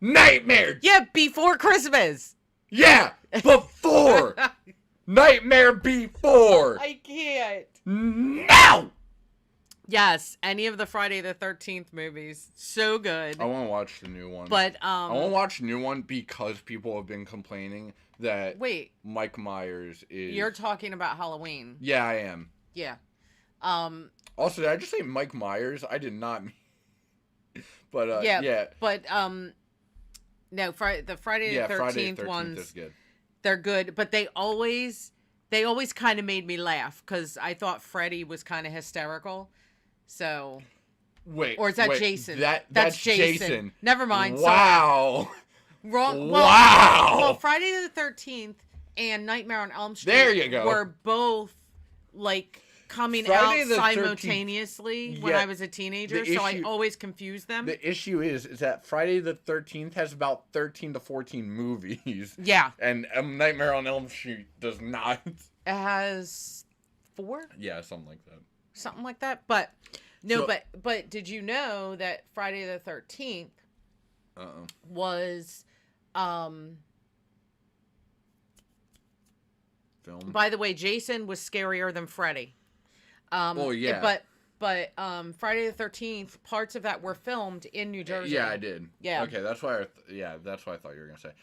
Nightmare! Yeah, before Christmas. Yeah, before! Nightmare Before! I can't. No! Yes, any of the Friday the 13th movies. So good. I want to watch the new one. But, I want to watch the new one because people have been complaining that wait, Mike Myers is... you're talking about Halloween. Yeah, I am. Yeah. Also, did I just say Mike Myers? I did not mean... But, yeah. But, no, the Friday the 13th ones, is good. they're good, but they always kind of made me laugh because I thought Freddy was kind of hysterical. So, wait, or is that Jason? That's Jason. Never mind. Wow. Sorry. Wrong. Wow. Well, Friday the 13th and Nightmare on Elm Street There you go. were both like coming Friday out the 13th simultaneously when I was a teenager, so I always confused them. The issue is that Friday the 13th has about 13 to 14 movies. Yeah. And Nightmare on Elm Street does not. It has 4? Yeah, something like that. Something like that. But no, So- but did you know that Friday the 13th was Film. by the way, Jason was scarier than Freddy. Oh yeah. But Friday the 13th, parts of that were filmed in New Jersey. Yeah, I did. Yeah. Okay, that's why. That's what I thought you were gonna say.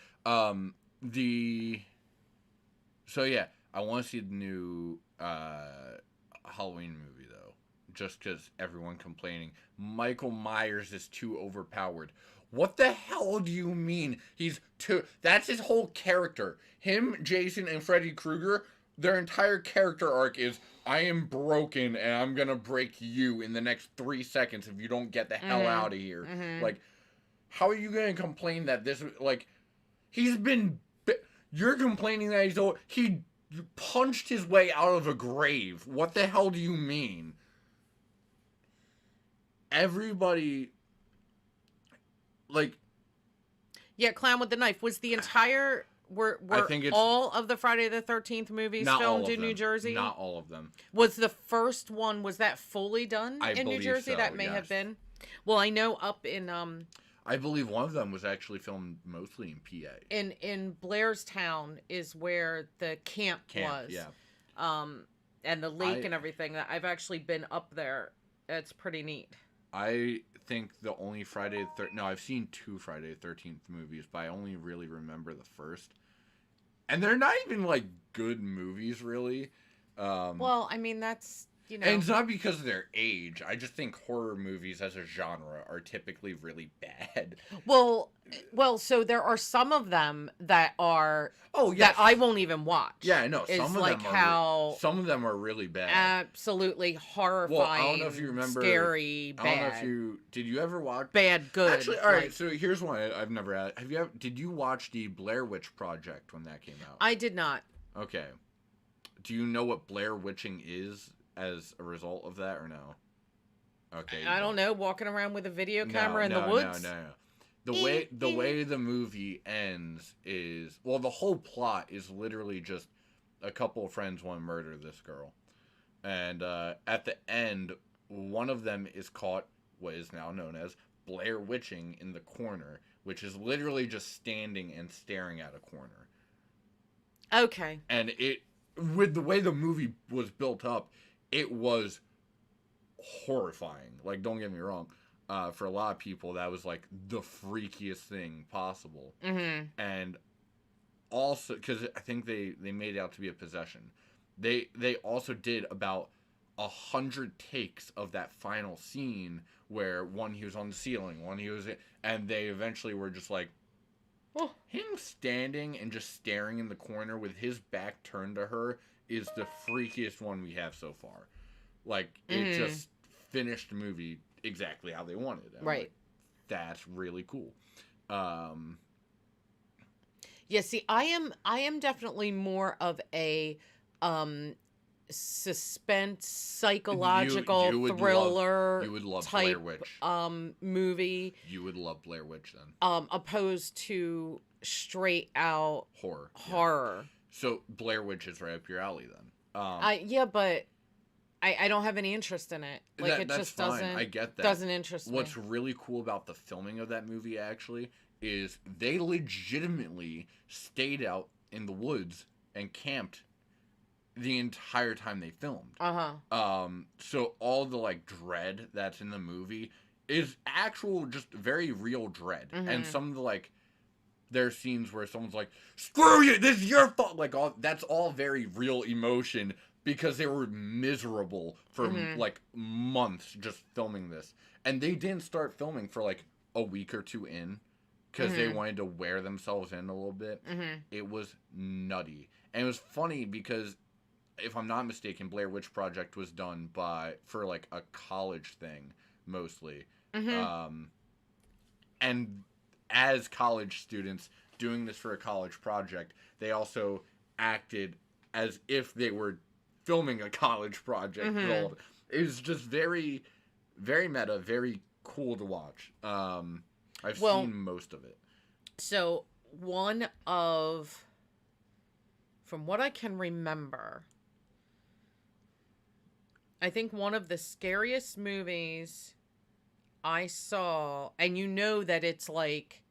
So yeah, I want to see the new Halloween movie though, just because everyone complaining Michael Myers is too overpowered. What the hell do you mean he's too? That's his whole character. Him, Jason, and Freddy Krueger. Their entire character arc is, I am broken and I'm gonna break you in the next 3 seconds if you don't get the hell out of here. Mm-hmm. Like, how are you gonna complain that this, like, he's been, you're complaining that he punched his way out of a grave. What the hell do you mean? everybody, like, Yeah, Clown with the Knife was the entire. Were I think it's all of the Friday the 13th movies not all filmed of in New them. Jersey? Not all of them. Was the first one, was that fully done I in New believe Jersey? so, That may yes. have been. Well, I know up in I believe one of them was actually filmed mostly in PA. in Blairstown is where the camp was. Yeah. And the lake I- and everything. I've actually been up there. It's pretty neat. I think the only I've seen 2 Friday the 13th movies, but I only really remember the first. And they're not even, like, good movies, really. Well, I mean, that's, you know. And it's not because of their age. I just think horror movies as a genre are typically really bad. Well, so there are some of them that are Oh, yes. that I won't even watch. Yeah, I know. It's Some of like them how some of them are really bad. absolutely horrifying. Well, I don't know if you remember. Scary, I don't know bad. if you did. You ever watch? Bad, good. Actually, all right. like- So here's one I've never had. Have you ever? Did you watch the Blair Witch Project when that came out? I did not. Okay. Do you know what Blair Witching is as a result of that, or no? Okay. I don't know. Walking around with a video camera in no, the woods. No. The way the movie ends is, well, the whole plot is literally just a couple of friends want to murder this girl, and at the end, one of them is caught what is now known as Blair Witching in the corner, which is literally just standing and staring at a corner. Okay. And it, with the way the movie was built up, it was horrifying. Like, don't get me wrong. For a lot of people, that was like the freakiest thing possible. Mm-hmm. And also, because I think they made it out to be a possession. They also did about 100 takes of that final scene where one he was on the ceiling, one he was, and they eventually were just like, Oh. him standing and just staring in the corner with his back turned to her is the freakiest one we have so far. Like, it just finished the movie exactly how they wanted. And I'm Right. like, that's really cool. Yeah, see, I am definitely more of a suspense psychological you would thriller you would love type Blair Witch. Movie You would love Blair Witch then. opposed to straight out Horror. Yeah. horror. So Blair Witch is right up your alley then. But I don't have any interest in it. Like it that's just fine. doesn't I get that. doesn't interest What's me. really cool about the filming of that movie actually is they legitimately stayed out in the woods and camped the entire time they filmed. So all the like dread that's in the movie is actual, just very real dread. And some of the like, there are scenes where someone's like, "Screw you! This is your fault!" Like, that's all very real emotion because they were miserable for like months just filming this, and they didn't start filming for like a week or two in because they wanted to wear themselves in a little bit. It was nutty, and it was funny because, if I'm not mistaken, Blair Witch Project was done for like a college thing mostly, and as college students doing this for a college project, they also acted as if they were filming a college project. It was just very, very meta, very cool to watch. I've seen most of it. So from what I can remember, I think one of the scariest movies I saw, and you know that it's like,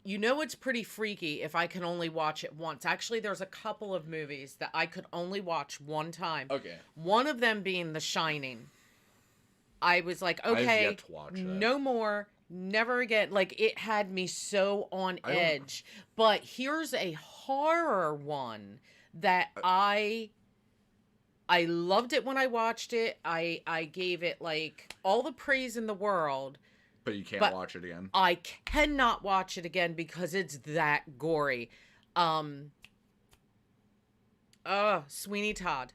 you know it's pretty freaky if I can only watch it once. Actually, there's a couple of movies that I could only watch one time. Okay. One of them being The Shining. I was like, I've okay, yet to watch that. no more, never again. Like, it had me so on edge. But here's a horror one that I loved it when I watched it. I gave it like all the praise in the world. But you can't watch it again. I cannot watch it again because it's that gory. Sweeney Todd.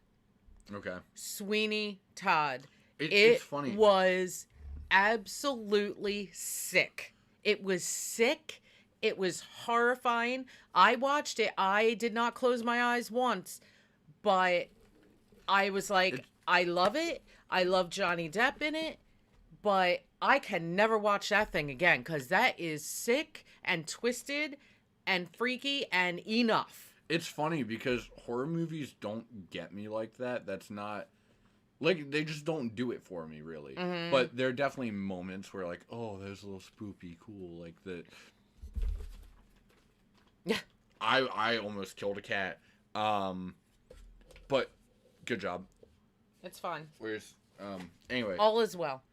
Okay. Sweeney Todd. It's funny. It was absolutely sick. It was sick. It was horrifying. I watched it. I did not close my eyes once, but I was like, I love it. I love Johnny Depp in it. but I can never watch that thing again because that is sick and twisted and freaky and enough. It's funny because horror movies don't get me like that. That's not like they just don't do it for me really. Mhm. But there are definitely moments where like, oh, there's a little spoopy, cool, like the. Yeah. I almost killed a cat. But good job. It's fun. Where's anyway. All is well.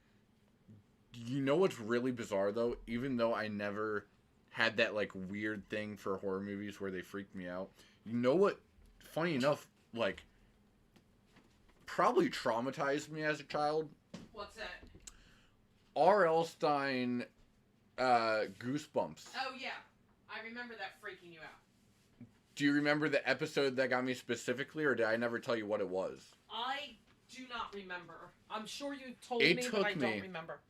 You know what's really bizarre though? Even though I never had that like weird thing for horror movies where they freaked me out. You know what? Funny enough, like probably traumatized me as a child. What's that? R.L. Stein, Goosebumps. Oh yeah, I remember that freaking you out. Do you remember the episode that got me specifically, or did I never tell you what it was? I do not remember. I'm sure you told It me, took but I me- don't remember.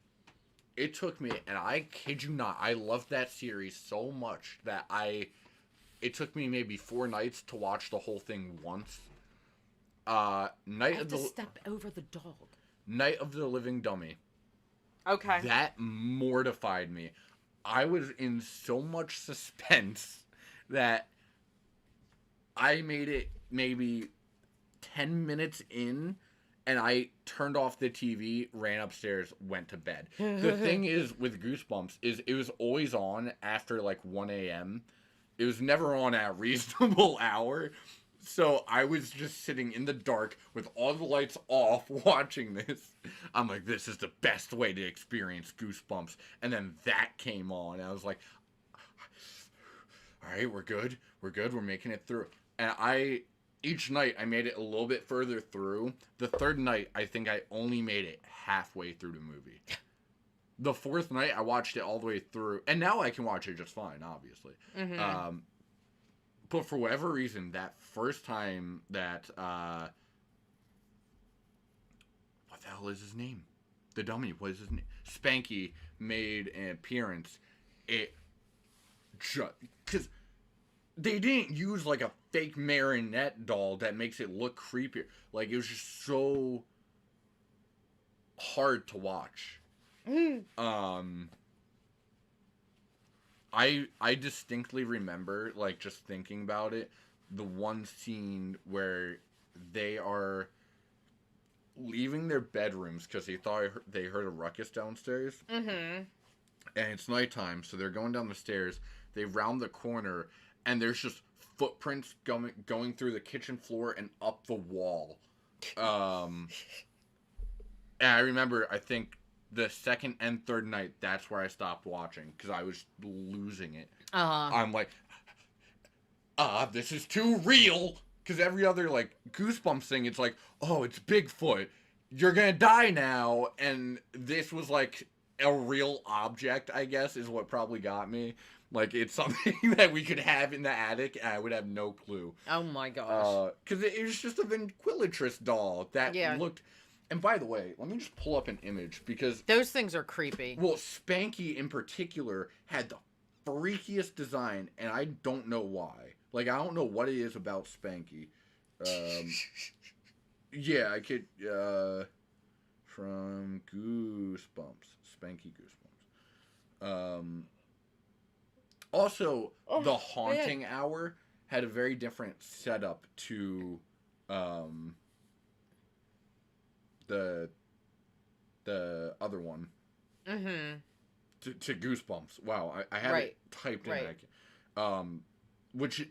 It took me, and I kid you not, I loved that series so much that it took me maybe 4 nights to watch the whole thing once. I Night have of to the step over the dog. Night of the Living Dummy. Okay. That mortified me. I was in so much suspense that I made it maybe 10 minutes in, and I turned off the TV, ran upstairs, went to bed. The thing is with Goosebumps is it was always on after like 1 a.m. It was never on at a reasonable hour. So I was just sitting in the dark with all the lights off watching this. I'm like, this is the best way to experience Goosebumps. And then that came on. And I was like, all right, we're good. We're good. We're making it through. And each night I made it a little bit further through. The third night, I think I only made it halfway through the movie. The fourth night, I watched it all the way through. And now I can watch it just fine, obviously. Mm-hmm. But for whatever reason, that first time that, what the hell is his name? The dummy, what is his name? Spanky made an appearance. It just, because they didn't use like a fake marionette doll that makes it look creepier. Like, it was just so hard to watch. I distinctly remember, like, just thinking about it, the one scene where they are leaving their bedrooms because they thought they heard a ruckus downstairs. Mm-hmm. And it's nighttime, so they're going down the stairs. They round the corner, and there's just footprints going through the kitchen floor and up the wall. And I remember, I think, the second and third night, that's where I stopped watching because I was losing it. I'm like, this is too real. Because every other, like, Goosebumps thing, it's like, oh, it's Bigfoot. You're gonna die now. And this was, like, a real object, I guess, is what probably got me. Like, it's something that we could have in the attic, and I would have no clue. Oh my gosh. Because it was just a ventriloquist doll that looked... And by the way, let me just pull up an image, because... Those things are creepy. Well, Spanky in particular had the freakiest design, and I don't know why. Like, I don't know what it is about Spanky. Yeah, I could... from Goosebumps. Spanky Goosebumps. Also, the Haunting Hour had a very different setup to... the other one. Mm-hmm. To Goosebumps. Wow, I have it typed in. Right. Which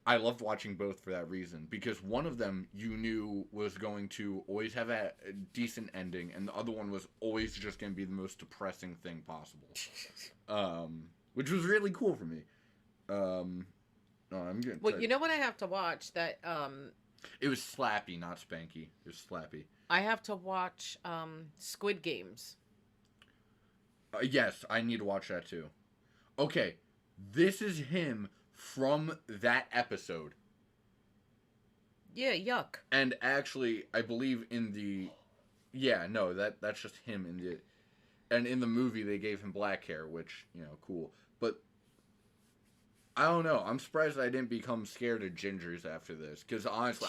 I loved watching both for that reason, because one of them you knew was going to always have a decent ending, and the other one was always just going to be the most depressing thing possible. Which was really cool for me. No, I'm good. Well, you know what I have to watch? That It was Slappy, not Spanky. It was Slappy. I have to watch Squid Games. Yes, I need to watch that too. Okay, this is him from that episode. Yeah, yuck. And actually, I believe in the... Yeah, no, that's just him in the... And in the movie, they gave him black hair, which, you know, cool. But, I don't know. I'm surprised I didn't become scared of gingers after this. Because, honestly,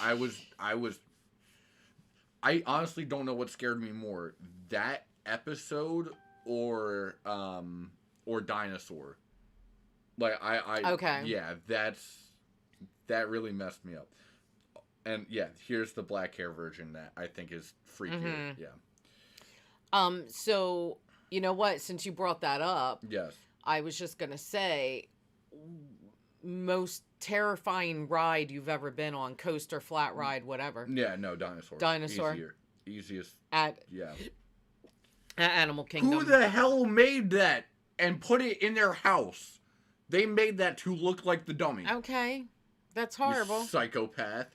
I honestly don't know what scared me more. That episode or dinosaur. Like Okay. Yeah, that really messed me up. And yeah, here's the black hair version that I think is freakier. Mhm. Yeah. So you know what? Since you brought that up, Yes. I was just gonna say, most terrifying ride you've ever been on, coaster, flat ride, whatever, Yeah, no, dinosaur. Dinosaur. Easiest. at Yeah. Animal Kingdom. Who the hell made that and put it in their house? They made that to look like the dummy. Okay, that's You horrible. psychopath.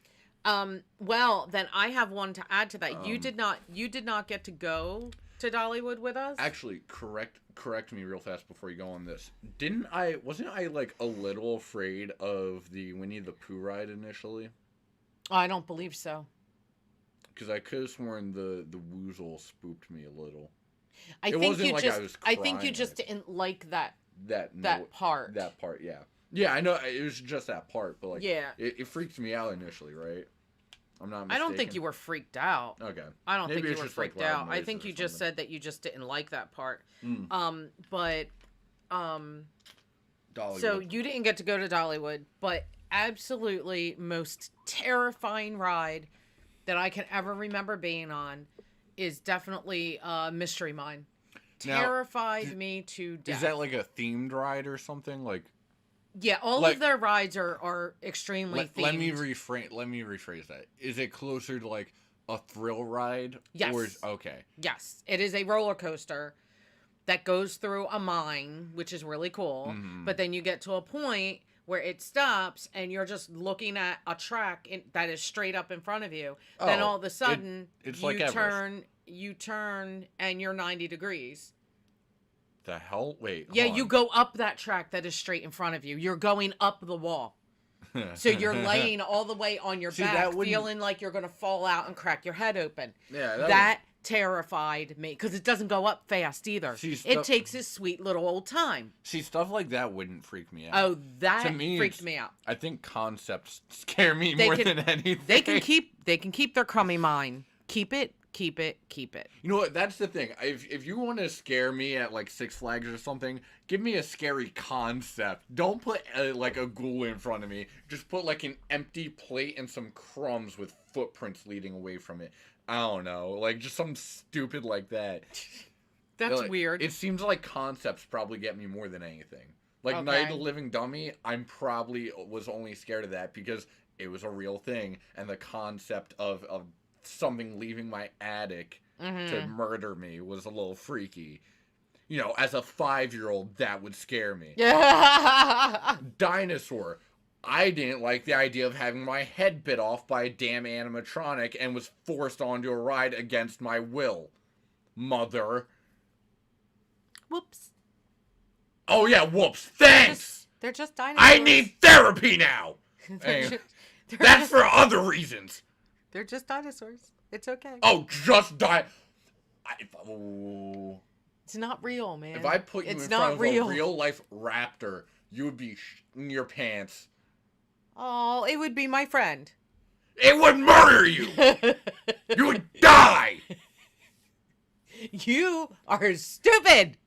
Well, then I have one to add to that. You Um, did not get to go to Dollywood with us. Actually, correct me real fast before you go on this. Wasn't I like a little afraid of the Winnie the Pooh ride initially? I don't believe so. Because I could have sworn the woozle spooked me a little. I It think wasn't you like I just was I think you crying just or didn't like that That part. That part, yeah. Yeah, I know it was just that part, but like Yeah. it freaked me out initially, right? I'm not mistaken. I don't think you were freaked out. Okay. I don't Maybe think you it's were just, like, freaked loud out. I noises think or you just something. said that you just didn't like that part. Mm. But Dollywood. so you didn't get to go to Dollywood, but absolutely most terrifying ride that I can ever remember being on is definitely Mystery Mine. Now, Terrified me to death. Is that like a themed ride or something? Like Yeah, all like- of their rides are extremely themed. let me rephrase that. Is it closer to like a thrill ride? Yes. Or okay. Yes, it is a roller coaster that goes through a mine, which is really cool. Mhm. But then you get to a point where it stops and you're just looking at a track that is straight up in front of you. Then Oh, all of a sudden it's you like Everest. turn and you're 90 degrees. The hell? Wait. Yeah, hold you on. go up that track that is straight in front of you. You're going up the wall. So you're laying all the way on your See, back, that wouldn't- feeling like you're going to fall out and crack your head open. Yeah, That terrified me because it doesn't go up fast either. See, It stuff- takes its sweet little old time. See, stuff like that wouldn't freak me out. Oh, that To me, freaked it's- me out. I think concepts scare me They more can- than anything. They can keep their crummy mind. Keep it. You know what? That's the thing. If you want to scare me at like Six Flags or something, give me a scary concept. Don't put like a ghoul in front of me. Just put like an empty plate and some crumbs with footprints leading away from it. I don't know. Like just something stupid like that. That's Like, weird. It seems like concepts probably get me more than anything. Like Okay. Night of the Living Dummy, I'm probably was only scared of that because it was a real thing, and the concept of something leaving my attic to murder me was a little freaky. You know, as a 5-year-old, that would scare me. Yeah. Dinosaur. I didn't like the idea of having my head bit off by a damn animatronic and was forced onto a ride against my will. Mother. Whoops. Oh yeah, whoops. Thanks! They're just dinosaurs. I need therapy now! They're Hey, ju- they're That's just- for other reasons. They're just dinosaurs. It's okay. Oh, just die. Oh. It's not real, man. If I put you it's in not front of real. a real life raptor, you would be in your pants. Oh, it would be my friend. It would murder you. You would die. You are stupid.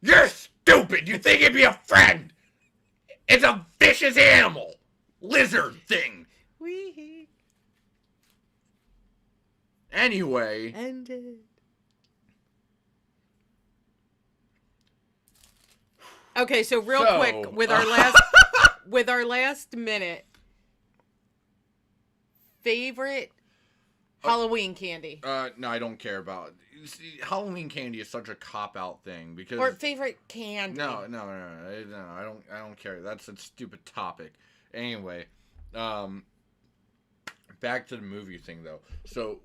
You're stupid. You think it'd be a friend? It's a vicious animal, lizard thing. We Anyway, ended. Okay, so real So- quick with our last minute favorite Halloween candy no, I don't care about. See, Halloween candy is such a cop out thing because or favorite candy. No, I don't care. That's a stupid topic. Anyway, back to the movie thing though. So,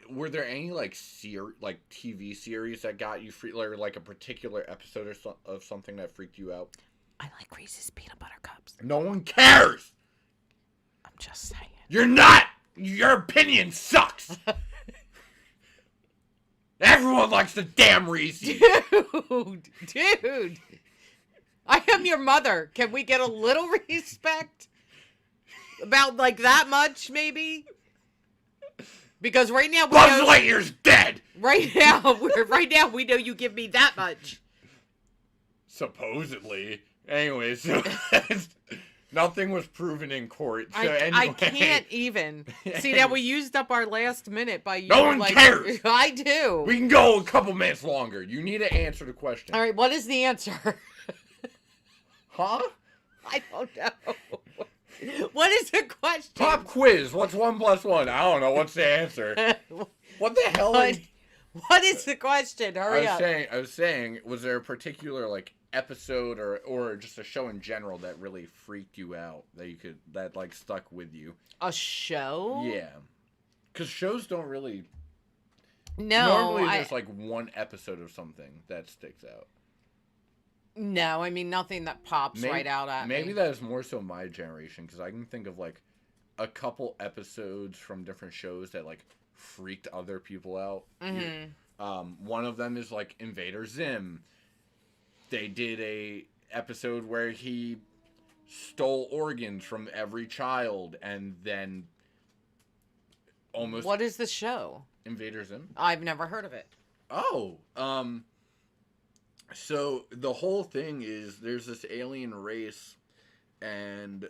were there any like TV series that got you free, or like a particular episode of something that freaked you out? I like Reese's peanut butter cups. No one cares. I'm just saying. You're not. Your opinion sucks. Everyone likes the damn Reese's. Dude. I am your mother. Can we get a little respect? About like that much, maybe? Because right now we Buzz know, Lightyear's dead! right now we know you give me that much. Supposedly. Anyway, so nothing was proven in court. So I anyway. can't even. See, now we used up our last minute by you. No one cares. I do. We can go a couple minutes longer. You need to answer the question. All right, what is the answer? Huh? I don't know. What is the question? Pop quiz. What's 1 + 1? I don't know. What's the answer? What the hell? What is the question? Hurry up. I was saying, was there a particular like episode or just a show in general that really freaked you out that like stuck with you? A show? Yeah, because shows don't really. No. Normally, there's like one episode of something that sticks out. No, I mean nothing that pops right out at me. Maybe that is more so my generation, because I can think of like a couple episodes from different shows that like freaked other people out. Mm-hmm. One of them is like Invader Zim. They did a episode where he stole organs from every child and then almost. What is the show? Invader Zim? I've never heard of it. Oh, so the whole thing is there's this alien race, and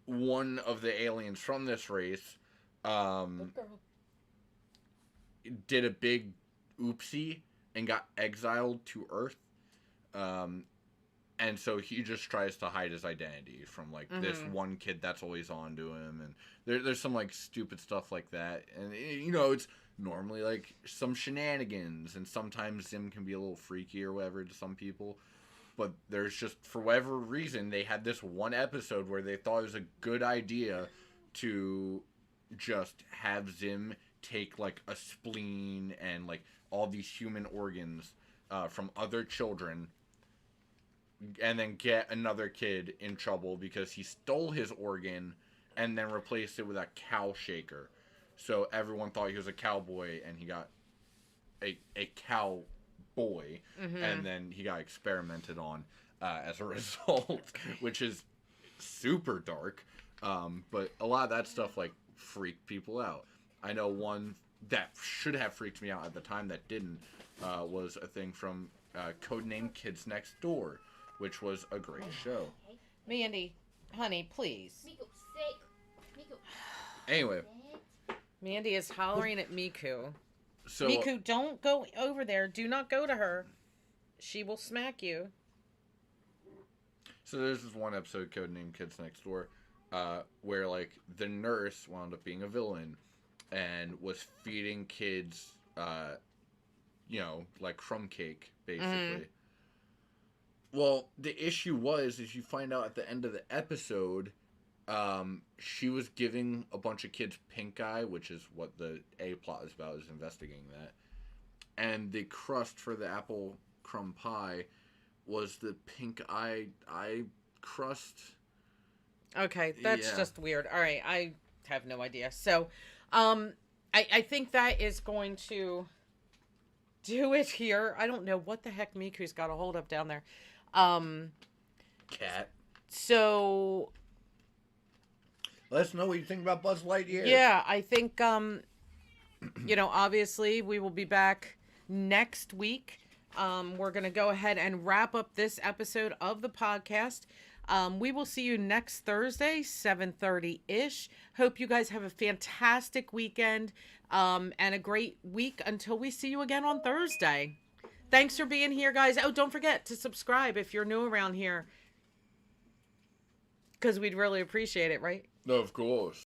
one of the aliens from this race did a big oopsie and got exiled to Earth. And so he just tries to hide his identity from like this one kid that's always on to him, and there's some like stupid stuff like that, and you know, it's normally like some shenanigans, and sometimes Zim can be a little freaky or whatever to some people, but there's just, for whatever reason, they had this one episode where they thought it was a good idea to just have Zim take like a spleen and like all these human organs from other children, and then get another kid in trouble because he stole his organ and then replaced it with a cow shaker. So everyone thought he was a cowboy, and he got a cow boy, and then he got experimented on as a result, which is super dark. But a lot of that stuff like freaked people out. I know one that should have freaked me out at the time that didn't was a thing from Codename Kids Next Door, which was a great show. Mandy, honey, please. Miku, sick. Miku. Anyway. Mandy is hollering at Miku. So, Miku, don't go over there. Do not go to her. She will smack you. So there's this one episode, Codename Kids Next Door, where like the nurse wound up being a villain and was feeding kids, you know, like crumb cake, basically. Well, the issue is you find out at the end of the episode, she was giving a bunch of kids pink eye, which is what the A plot is about, is investigating that. And the crust for the apple crumb pie was the pink eye crust. Okay, that's Yeah. just weird. All right, I have no idea. So, I think that is going to do it here. I don't know what the heck Miku's got a hold of down there. Cat. So, Let us know what you think about Buzz Lightyear. yeah, I think, you know, obviously we will be back next week. We're going to go ahead and wrap up this episode of the podcast. We will see you next Thursday, 7:30-ish. Hope you guys have a fantastic weekend and a great week until we see you again on Thursday. Thanks for being here, guys. Oh, don't forget to subscribe if you're new around here, because we'd really appreciate it, right? No, of course.